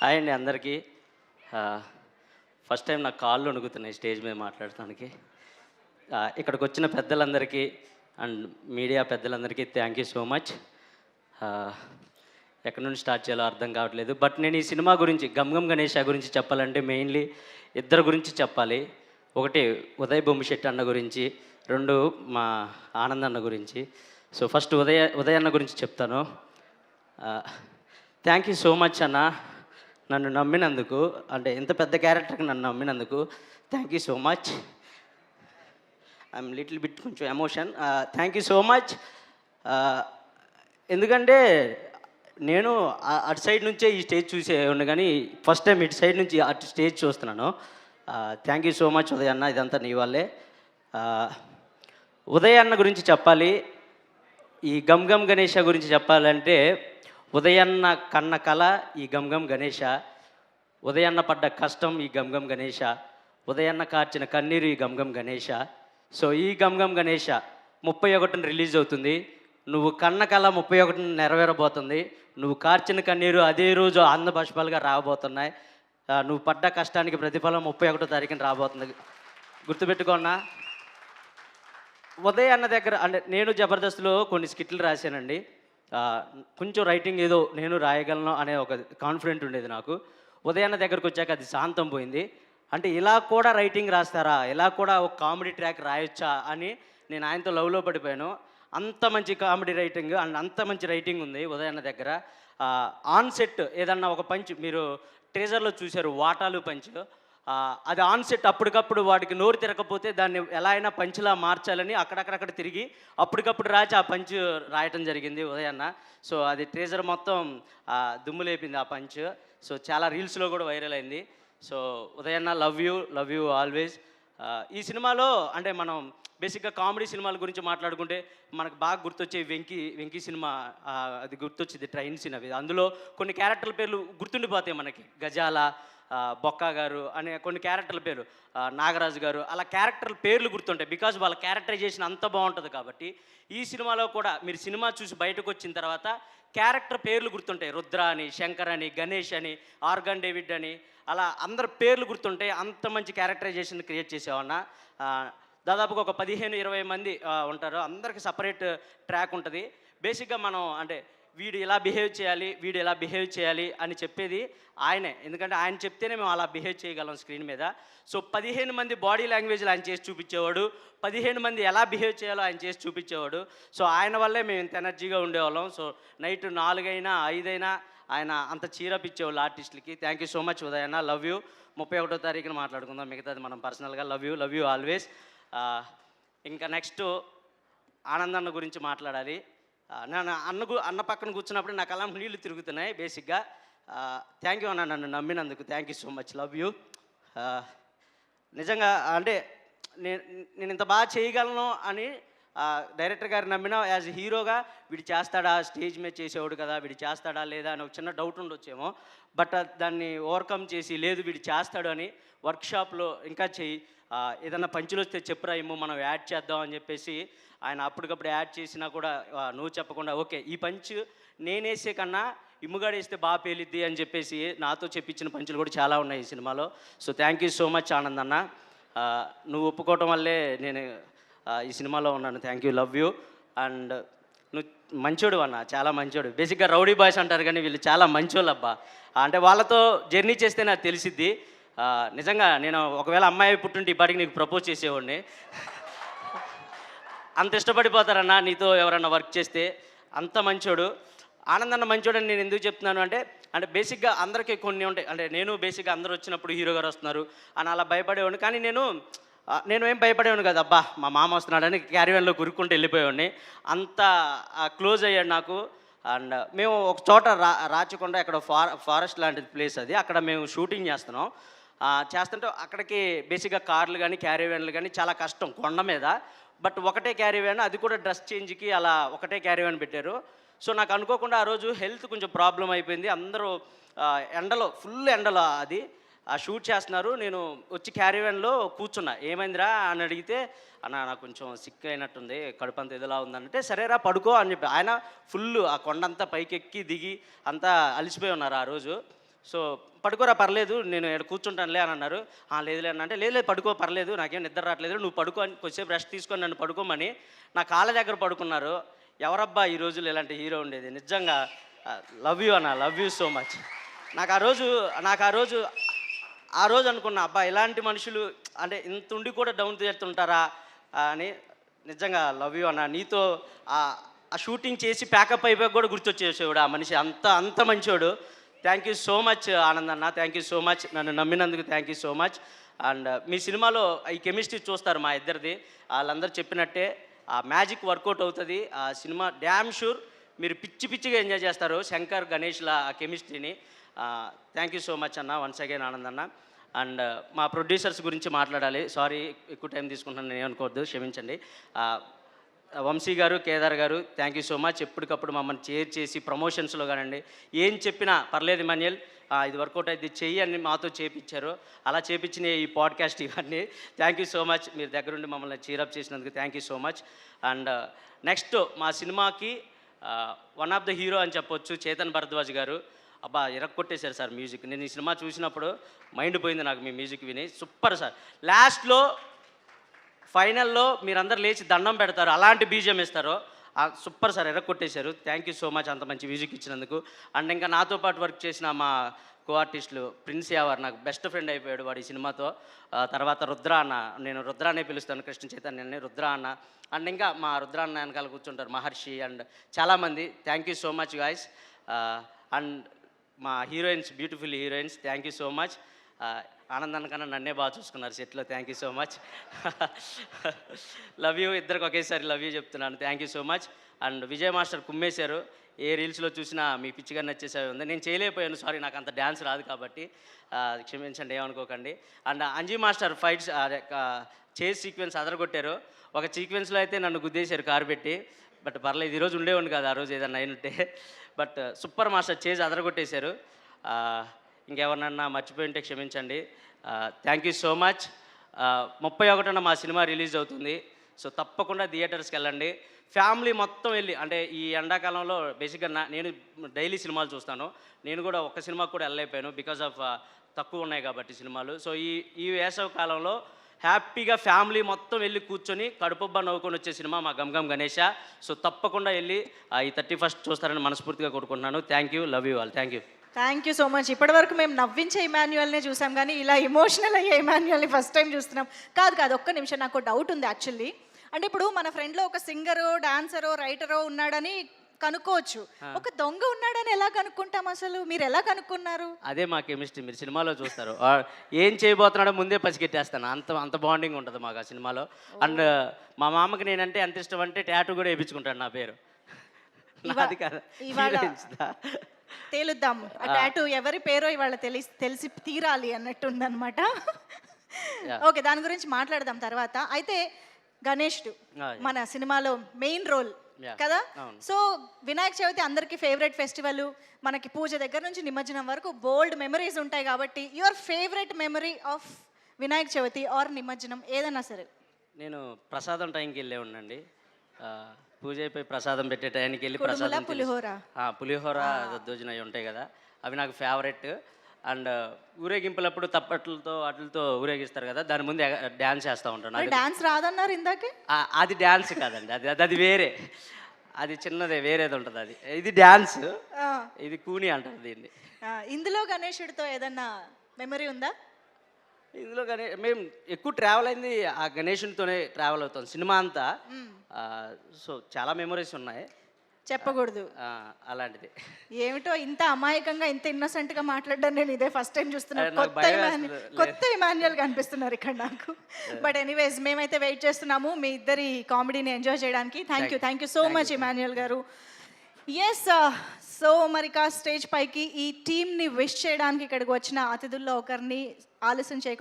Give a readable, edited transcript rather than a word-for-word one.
Hi అండి అందరికీ. First time నాకు కాళ్ళు వణుకుతున్నాయి స్టేజ్ మీద మాట్లాడటానికి. ఇక్కడికి వచ్చిన పెద్దలందరికీ అండ్ మీడియా పెద్దలందరికీ థ్యాంక్ యూ సో మచ్. ఎక్కడి నుండి స్టార్ట్ చేయాలో అర్థం కావట్లేదు. బట్ నేను ఈ సినిమా గురించి గమ్ గమ్ గణేష్ గురించి చెప్పాలంటే మెయిన్లీ ఇద్దరు గురించి చెప్పాలి. ఒకటి ఉదయ్ బొమ్మిశెట్టి అన్న గురించి, రెండు మా ఆనంద్ అన్న గురించి. సో ఫస్ట్ ఉదయ్ అన్న గురించి చెప్తాను. థ్యాంక్ యూ సో మచ్ అన్న, నన్ను నమ్మినందుకు, అంటే ఇంత పెద్ద క్యారెక్టర్కి నన్ను నమ్మినందుకు thank you so much. I'm little bit కొంచెం emotion. Thank you so much. ఎందుకంటే నేను అటు సైడ్ నుంచే ఈ స్టేజ్ చూసేవాడిని, కానీ ఫస్ట్ టైం ఇటు సైడ్ నుంచి అటు స్టేజ్ చూస్తున్నాను. Thank you so much Uday అన్న, ఇదంతా నీ వల్లే. ఉదయ్ అన్న గురించి చెప్పాలి, ఈ గమ్ గమ్ గణేష గురించి చెప్పాలంటే ఉదయన్న కన్న కళ ఈ గమ్ గమ్ గణేష, ఉదయన్న పడ్డ కష్టం ఈ గమ్ గమ్ గణేష, ఉదయన్న కార్చిన కన్నీరు ఈ గమ్ గమ్ గణేష. సో ఈ గమ్ గమ్ గణేష 31న రిలీజ్ అవుతుంది. నువ్వు కన్న కళ 31న నెరవేరబోతుంది. నువ్వు కార్చిన కన్నీరు అదే రోజు ఆనంద బాష్పాలుగా రాబోతున్నాయి. నువ్వు పడ్డ కష్టానికి ప్రతిఫలం 31వ తారీఖున రాబోతుంది. గుర్తుపెట్టుకోన్నా. ఉదయ్ అన్న దగ్గర అంటే నేను జబర్దస్త్లో కొన్ని స్కిట్లు రాశానండి. కొంచెం రైటింగ్ ఏదో నేను రాయగలను అనే ఒక కాన్ఫిడెంట్ ఉండేది నాకు. ఉదయాన్న దగ్గరకు వచ్చాక అది శాంతం పోయింది. అంటే ఇలా కూడా రైటింగ్ రాస్తారా, ఇలా కూడా ఒక కామెడీ ట్రాక్ రాయొచ్చా అని నేను ఆయనతో లవ్లో పడిపోయాను. అంత మంచి కామెడీ రైటింగ్ అండ్ అంత మంచి రైటింగ్ ఉంది ఉదయాన్న దగ్గర. ఆన్ సెట్ ఏదన్నా ఒక పంచ్ మీరు ట్రేజర్లో చూశారు, వాటాలు పంచ్, అది ఆన్ సెట్ అప్పటికప్పుడు వాడికి నోరు తిరగకపోతే దాన్ని ఎలా అయినా పంచ్లా మార్చాలని అక్కడక్కడక్కడ తిరిగి అప్పటికప్పుడు రాచి ఆ పంచ్ రాయటం జరిగింది ఉదయాన్న. సో అది ట్రేజర్ మొత్తం దుమ్ము లేపింది ఆ పంచ్. సో చాలా రీల్స్లో కూడా వైరల్ అయింది. సో ఉదయాన్న లవ్ యూ ఆల్వేస్. ఈ సినిమాలో అంటే మనం బేసిక్గా కామెడీ సినిమాల గురించి మాట్లాడుకుంటే మనకు బాగా గుర్తొచ్చే వెంకీ సినిమా, అది గుర్తొచ్చింది, ట్రైన్ సీన్. అవి అందులో కొన్ని క్యారెక్టర్ల పేర్లు గుర్తుండిపోతాయి మనకి. గజాల, బొక్క గారు అనే కొన్ని క్యారెక్టర్ల పేరు, నాగరాజు గారు, అలా క్యారెక్టర్ల పేర్లు గుర్తుంటాయి. బికాజ్ వాళ్ళ క్యారెక్టరైజేషన్ అంత బాగుంటుంది కాబట్టి. ఈ సినిమాలో కూడా మీరు సినిమా చూసి బయటకు వచ్చిన తర్వాత క్యారెక్టర్ పేర్లు గుర్తుంటాయి. రుద్ర అని, శంకర్ అని, గణేష్ అని, ఆర్గన్ డేవిడ్ అని, అలా అందరి పేర్లు గుర్తుంటాయి. అంత మంచి క్యారెక్టరైజేషన్ క్రియేట్ చేసేవన్న. దాదాపుగా ఒక 15-20 మంది ఉంటారు. అందరికి సపరేట్ ట్రాక్ ఉంటుంది. బేసిక్గా మనం అంటే వీడు ఇలా బిహేవ్ చేయాలి అని చెప్పేది ఆయనే. ఎందుకంటే ఆయన చెప్తేనే మేము అలా బిహేవ్ చేయగలం స్క్రీన్ మీద. సో 15 మంది బాడీ లాంగ్వేజ్లు ఆయన చేసి చూపించేవాడు, 15 మంది ఎలా బిహేవ్ చేయాలో ఆయన చేసి చూపించేవాడు. సో ఆయన వల్లే మేము ఇంత ఎనర్జీగా ఉండేవాళ్ళం. సో నైట్ 4 అయినా 5 అయినా ఆయన అంత చీరప్ ఇచ్చేవాళ్ళు ఆర్టిస్టులకి. Thank you so much Uday అన్న, లవ్ యూ. 31వ తారీఖున మాట్లాడుకుందాం మిగతాది మనం పర్సనల్గా. Love you always. ఇంకా నెక్స్ట్ ఆనందన్న గురించి మాట్లాడాలి. నేను అన్న పక్కన కూర్చున్నప్పుడు నాకు అలా నీళ్ళు తిరుగుతున్నాయి బేసిక్గా. థ్యాంక్ యూ అన్న, నన్ను నమ్మినందుకు thank you so much, love you. నిజంగా అంటే నేను ఇంత బాగా చేయగలను అని డైరెక్టర్ గారు నమ్మిన యాజ్ హీరోగా వీడు చేస్తాడా, స్టేజ్ మీద చేసేవాడు కదా, వీడు చేస్తాడా లేదా అని ఒక చిన్న డౌట్ ఉండొచ్చేమో. బట్ దాన్ని ఓవర్కమ్ చేసి లేదు వీడు చేస్తాడు అని వర్క్షాప్లో ఇంకా చెయ్యి, ఏదన్నా పంచులు వస్తే చెప్పురా ఇమ్ము మనం యాడ్ చేద్దాం అని చెప్పేసి ఆయన అప్పటికప్పుడు యాడ్ చేసినా కూడా నువ్వు చెప్పకుండా ఓకే ఈ పంచ్ నేనేసే కన్నా ఇమ్ముగాడు వేస్తే బాగా పేలిద్ది అని చెప్పేసి నాతో చెప్పించిన పంచులు కూడా చాలా ఉన్నాయి ఈ సినిమాలో. So thank you so much Anand అన్న, నువ్వు ఒప్పుకోవటం వల్లే నేను ఈ సినిమాలో ఉన్నాను. Thank you, love you. And నువ్వు మంచోడు అన్న, చాలా మంచోడు. బేసిక్గా రౌడీ బాయ్స్ అంటారు కానీ వీళ్ళు చాలా మంచోళ్ళు అబ్బా. అంటే వాళ్ళతో జర్నీ చేస్తే నాకు తెలిసిద్ది. నిజంగా నేను ఒకవేళ అమ్మాయి పుట్టుంటే ఇప్పటికి నీకు ప్రపోజ్ చేసేవాడిని. అంత ఇష్టపడిపోతారన్నా నీతో ఎవరన్నా వర్క్ చేస్తే. అంత మంచోడు ఆనందన్న. మంచోడని నేను ఎందుకు చెప్తున్నాను అంటే బేసిక్గా అందరికీ కొన్ని ఉంటాయి. అంటే నేను బేసిక్గా అందరూ వచ్చినప్పుడు హీరో గారు వస్తున్నారు అని అలా భయపడేవాడిని. కానీ నేను ఏం భయపడేవాడిని కదా, అబ్బా మా మామ వస్తున్నాడని క్యారీవన్లో కురుక్కుంటూ వెళ్ళిపోయేవాడిని. అంత క్లోజ్ అయ్యాడు నాకు. అండ్ మేము ఒక చోట రాచకొండ, ఇక్కడ ఫారెస్ట్ లాంటి ప్లేస్ అది, అక్కడ మేము షూటింగ్ చేస్తుంటే అక్కడికి బేసిక్గా కార్లు కానీ క్యారీవన్లు కానీ చాలా కష్టం కొండ మీద. బట్ ఒకటే క్యారీవన్, అది కూడా డ్రెస్ చేంజ్కి అలా ఒకటే క్యారీవన్ పెట్టారు. సో నాకు అనుకోకుండా ఆ రోజు హెల్త్ కొంచెం ప్రాబ్లం అయిపోయింది. అందరూ ఎండలో, ఫుల్ ఎండలో అది షూట్ చేస్తున్నారు. నేను వచ్చి క్యారీవన్లో కూర్చున్నా. ఏమైందిరా అని అడిగితే అన్న నాకు కొంచెం సిక్ అయినట్టుంది, కడుపు అంతా ఎదులా ఉందంటే సరేరా పడుకో అని చెప్పి ఆయన ఫుల్ ఆ కొండంతా పైకెక్కి దిగి అంతా అలిసిపోయి ఉన్నారు ఆ రోజు. సో పడుకోరా పర్లేదు నేను ఇక్కడ కూర్చుంటానులే అని అన్నారు. లేదులే అన్న అంటే లేదు లేదు పడుకో పర్లేదు నాకేం నిద్ర రావట్లేదు నువ్వు పడుకో అని కొద్దిసేపు రెస్ట్ తీసుకొని నన్ను పడుకోమని నా కాళ్ళ దగ్గర పడుకున్నారు. ఎవరబ్బా ఈ రోజులు ఇలాంటి హీరో ఉండేది. నిజంగా లవ్ యూ అన్న, లవ్ యూ సో మచ్. నాకు ఆ రోజు అనుకున్నా అబ్బా ఇలాంటి మనుషులు అంటే ఇంత ఉండి కూడా డౌన్ చేస్తుంటారా అని. నిజంగా లవ్ యూ అన్న. నీతో ఆ షూటింగ్ చేసి ప్యాకప్ అయిపోయి కూడా గుర్తొచ్చేసేవాడు ఆ మనిషి, అంత మంచోడు. Thank you so much Anand అన్న, థ్యాంక్ యూ సో మచ్, నన్ను నమ్మినందుకు thank you so much. And మీ సినిమాలో ఈ కెమిస్ట్రీ చూస్తారు మా ఇద్దరిది. వాళ్ళందరూ చెప్పినట్టే ఆ మ్యాజిక్ వర్కౌట్ అవుతుంది. ఆ సినిమా డ్యామ్ షూర్ మీరు పిచ్చిగా ఎంజాయ్ చేస్తారు శంకర్ గణేష్ల ఆ కెమిస్ట్రీని. థ్యాంక్ యూ సో మచ్ అన్న, వన్స్ అగైన్ ఆనంద్ అన్న. అండ్ మా ప్రొడ్యూసర్స్ గురించి మాట్లాడాలి. సారీ ఎక్కువ టైం తీసుకుంటున్నాను, నేను అనుకోవద్దు, క్షమించండి. వంశీ గారు, కేదార్ గారు, థ్యాంక్ యూ సో మచ్. ఎప్పటికప్పుడు మమ్మల్ని చేర్ చేసి ప్రమోషన్స్లో కానండి ఏం చెప్పినా పర్లేదు ఇమాన్యుయల్ ఇది వర్కౌట్ అయితే చెయ్యి అని మాతో చేపించారు. అలా చేపించిన ఈ పాడ్కాస్ట్ ఇవన్నీ థ్యాంక్ యూ సో మచ్. మీరు దగ్గరుండి మమ్మల్ని చీరప్ చేసినందుకు thank you so much. And next మా సినిమాకి వన్ ఆఫ్ ద హీరో అని చెప్పొచ్చు చేతన్ భరద్వాజ్ గారు. అబ్బా ఇరక్కొట్టేశారు సార్ మ్యూజిక్. నేను ఈ సినిమా చూసినప్పుడు మైండ్ పోయింది నాకు మీ మ్యూజిక్ విని. Super sir. లాస్ట్లో ఫైనల్లో మీరందరూ లేచి దండం పెడతారు, అలాంటి బీజియం ఇస్తారు. సూపర్ సార్, ఎర్రకొట్టేశారు. థ్యాంక్ యూ సో మచ్ అంత మంచి మ్యూజిక్ ఇచ్చినందుకు. అండ్ ఇంకా నాతో పాటు వర్క్ చేసిన మా కో ఆర్టిస్టులు ప్రిన్స్ యావర్ నాకు బెస్ట్ ఫ్రెండ్ అయిపోయాడు వాడు ఈ సినిమాతో. తర్వాత రుద్ర అన్న, నేను రుద్ర అనే పిలుస్తాను, కృష్ణ చైతన్యని రుద్ర అన్న. అండ్ ఇంకా మా రుద్ర అన్న వెనకాల కూర్చుంటారు మహర్షి అండ్ చాలామంది. Thank you so much guys. And మా heroines, beautiful heroines, thank you so much. ఆనందాన్ని కన్నా నన్నే బాగా చూసుకున్నారు సెట్లో. Thank you so much. Love you, ఇద్దరికి ఒకేసారి లవ్ యూ చెప్తున్నాను. Thank you so much. And Vijay master కుమ్మేశారు. ఏ రీల్స్లో చూసినా మీ పిచ్చిగా నచ్చేసేవి ఉంది. నేను చేయలేకపోయాను, సారీ, నాకు అంత డ్యాన్స్ రాదు కాబట్టి క్షమించండి, ఏమనుకోకండి. And Anji master fights chase sequence అదరగొట్టారు. ఒక సీక్వెన్స్లో అయితే నన్ను గుద్దేశారు కారు పెట్టి, బట్ పర్లేదు ఈరోజు ఉండేవాడిని కాదు ఆ రోజు ఏదన్నా అయినట్టే. బట్ సూపర్ మాస్టర్ చేజ్ అదరగొట్టేశారు. ఇంకెవరినన్నా మర్చిపోయి ఉంటే క్షమించండి. Thank you so much. 31న మా సినిమా రిలీజ్ అవుతుంది. సో తప్పకుండా థియేటర్స్కి వెళ్ళండి. ఫ్యామిలీ మొత్తం వెళ్ళి, అంటే ఈ ఎండాకాలంలో బేసిక్గా నేను డైలీ సినిమాలు చూస్తాను. నేను కూడా ఒక్క సినిమాకి కూడా వెళ్ళలేకపోయాను బికాజ్ ఆఫ్ తక్కువ ఉన్నాయి కాబట్టి సినిమాలు. సో ఈ వేసవి కాలంలో హ్యాపీగా ఫ్యామిలీ మొత్తం వెళ్ళి కూర్చొని కడుపుబ్బా నవ్వుకొని వచ్చే సినిమా మా గమ్ గణేష. సో తప్పకుండా వెళ్ళి ఈ 31st చూస్తారని మనస్ఫూర్తిగా కోరుకుంటున్నాను. Thank you, love you all. Thank you. Thank you so much. ఇప్పటివరకు మేము నవ్వించే ఇమాన్యుయల్నే చూసాం కానీ ఇలా ఎమోషనల్ అయ్యే ఇమాన్యుయల్ని ఫస్ట్ టైం చూస్తున్నాం. కాదు ఒక్క నిమిషం, నాకు డౌట్ ఉంది యాక్చువల్లీ. అంటే ఇప్పుడు మన ఫ్రెండ్లో ఒక సింగరో, డాన్సరో, రైటరో ఉన్నాడని కనుక్కోవచ్చు, ఒక దొంగ ఉన్నాడని ఎలా కనుక్కుంటాం అసలు? మీరు ఎలా కనుక్కున్నారు? అదే మా కెమిస్ట్రీ, మీరు సినిమాలో చూస్తారు. ఏం చేయబోతున్నాడో ముందే పసిగెట్టేస్తాను, అంత బాండింగ్ ఉంటుంది మాకు ఆ సినిమాలో. అండ్ మా మామకి నేనంటే ఎంత ఇష్టం అంటే టాటూ కూడా వేయించుకుంటాను నా పేరు. నాది కాదు, తేలుద్దాం ఆ టాటూ ఎవరి పేరో ఇవాళ తెలిసి తీరాలి అన్నట్టుందనమాట. ఓకే, దాని గురించి మాట్లాడదాం తర్వాత. అయితే గణేష్డు మన సినిమాలో మెయిన్ రోల్ కదా. సో వినాయక చవితి అందరికీ ఫేవరెట్ ఫెస్టివల్. మనకి పూజ దగ్గర నుంచి నిమజ్జనం వరకు బోల్డ్ మెమరీస్ ఉంటాయి కాబట్టి your favourite memory of Vinayaka Chavithi or నిమజ్జనం ఏదన్నా సరే. నేను ప్రసాదం టైంకి వెళ్ళే ఉండండి. పూజ అయిపోయి ప్రసాదం పెట్టే టైంకి వెళ్ళి ప్రసాదం, పులిహోర దద్దోజన అవి ఉంటాయి కదా, అవి నాకు ఫేవరెట్. అండ్ ఊరేగింపులప్పుడు తప్పట్లతో వాటితో ఊరేగిస్తారు కదా, దాని ముందు డ్యాన్స్ చేస్తూ ఉంటాను. డాన్స్ రాదన్నారు ఇందాకే. అది డ్యాన్స్ కాదండి, అది వేరే, అది చిన్నదే, వేరేది ఉంటుంది అది. ఇది డ్యాన్స్, ఇది కూని అంటారు దీన్ని. ఇందులో గణేశుడితో ఏదన్నా మెమరీ ఉందా? ఇందులో మేము ఎక్కువ ట్రావెల్ అయింది ఆ గణేషునితోనే ట్రావెల్ అవుతాం సినిమా అంతా. సో చాలా మెమరీస్ ఉన్నాయి, చెప్పకూడదు అలాంటిది. ఏమిటో ఇంత అమాయకంగా ఇంత ఇన్నోసెంట్గా మాట్లాడడం నేను ఇదే ఫస్ట్ టైం చూస్తున్నాను. కొత్త ఇమాన్యుయల్ కనిపిస్తున్నారు ఇక్కడ నాకు. బట్ ఎనీవేస్ మేమైతే వెయిట్ చేస్తున్నాము మీ ఇద్దరి కామెడీని ఎంజాయ్ చేయడానికి. Thank you so much Emmanuel గారు. ఎస్, సో మరి స్టేజ్ పైకి ఈ టీమ్ని విష్ చేయడానికి ఇక్కడికి వచ్చిన అతిథుల్లో ఒకరిని ఆలస్యం చేయకుండా